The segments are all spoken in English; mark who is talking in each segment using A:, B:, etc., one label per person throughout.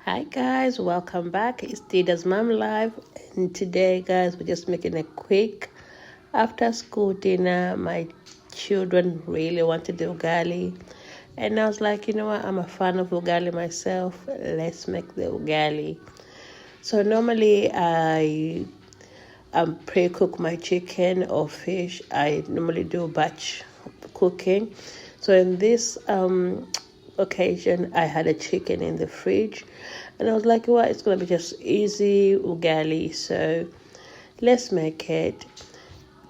A: Hi guys, welcome back. It's Didas Mom Live, and today guys we're just making a quick after school dinner. My children really wanted the ugali, and I was like, you know what, I'm a fan of ugali myself. Let's make the ugali. So normally I pre-cook my chicken or fish. I normally do batch cooking. So in this occasion, I had a chicken in the fridge, and I was like, well, it's gonna be just easy ugali. So let's make it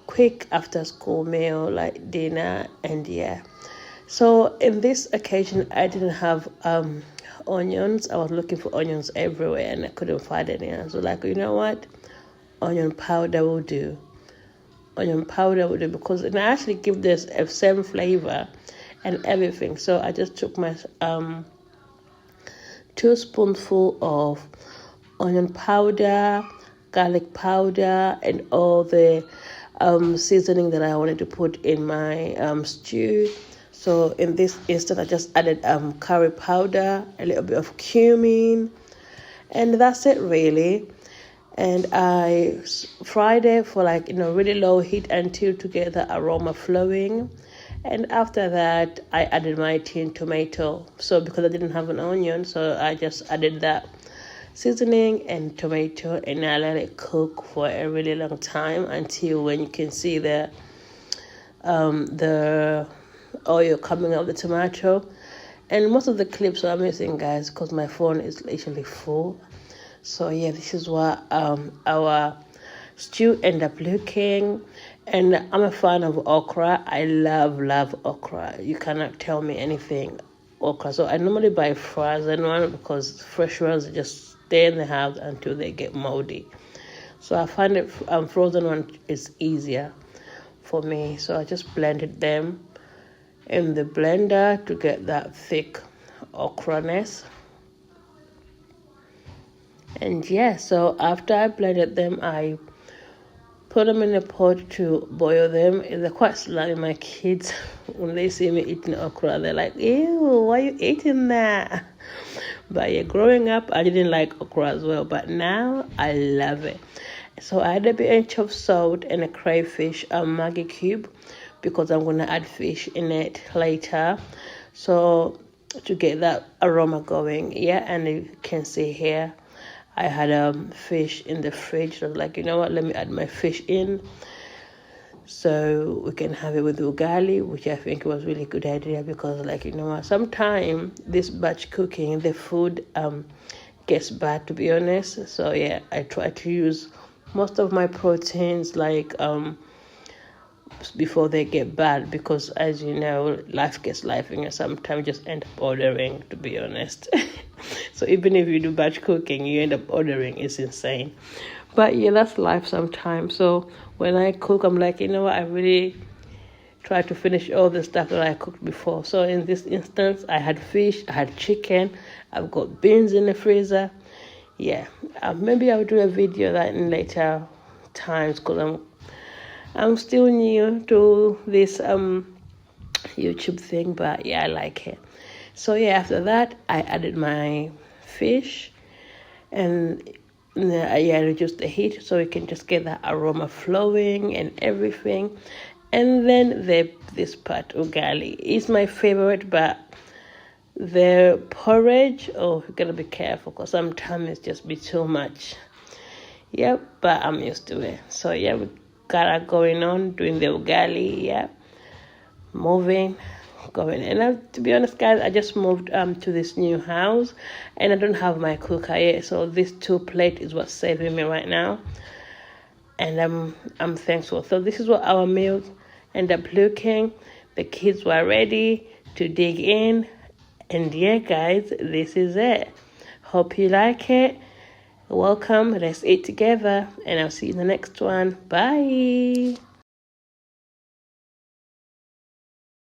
A: quick after school meal, like dinner, and yeah. So in this occasion, I didn't have onions. I was looking for onions everywhere, and I couldn't find any. I was like, you know what? Onion powder will do. Onion powder will do because it actually gives this a same flavor and everything. So I just took my 2 spoonful of onion powder, garlic powder, and all the seasoning that I wanted to put in my stew. So in this instance, I just added curry powder, a little bit of cumin, and that's it really. And I fried it for really low heat until to get the aroma flowing. And after that, I added my tin tomato. So because I didn't have an onion, so I just added that seasoning and tomato, and I let it cook for a really long time until when you can see the oil coming out of the tomato. And most of the clips are missing, guys, because my phone is literally full. So yeah, this is what our stew end up looking. And I'm a fan of okra. I love okra. You cannot tell me anything okra. So I normally buy frozen one because fresh ones just stay in the house until they get moldy. So I find it frozen one is easier for me. So I just blended them in the blender to get that thick okra-ness. And yeah, so after I blended them, I put them in a pot to boil them. They're quite slimy. My kids, when they see me eating okra, they're like, ew, why are you eating that? But yeah, growing up, I didn't like okra as well, but now I love it. So I had a bit of salt and a crayfish Maggi cube because I'm going to add fish in it later. So to get that aroma going, yeah, and you can see here, I had fish in the fridge. So I was like, you know what, let me add my fish in so we can have it with ugali, which I think was really good idea because, like, you know what, sometimes this batch cooking, the food gets bad, to be honest. So yeah, I try to use most of my proteins before they get bad, because as you know, life gets life, and sometimes just end up ordering, to be honest. So even if you do batch cooking, you end up ordering. It's insane. But yeah, that's life sometimes. So when I cook, I'm like, you know what, I really try to finish all the stuff that I cooked before. So in this instance, I had fish, I had chicken, I've got beans in the freezer. Yeah, maybe I'll do a video that in later times because I'm still new to this YouTube thing, but yeah, I like it. So yeah, after that, I added my fish, and I reduced the heat so we can just get that aroma flowing and everything. And then this part, ugali, is my favorite, but the porridge, oh, you gotta be careful because sometimes it's just be too much. Yep, but I'm used to it. So yeah, we got that going on, doing the ugali, yeah, moving, going. And to be honest, guys, I just moved to this new house, and I don't have my cooker yet. So this 2 plate is what's saving me right now, and I'm thankful. So this is what our meal end up looking. The kids were ready to dig in, and yeah, guys, this is it. Hope you like it. Welcome. Let's eat together, and I'll see you in the next one. Bye.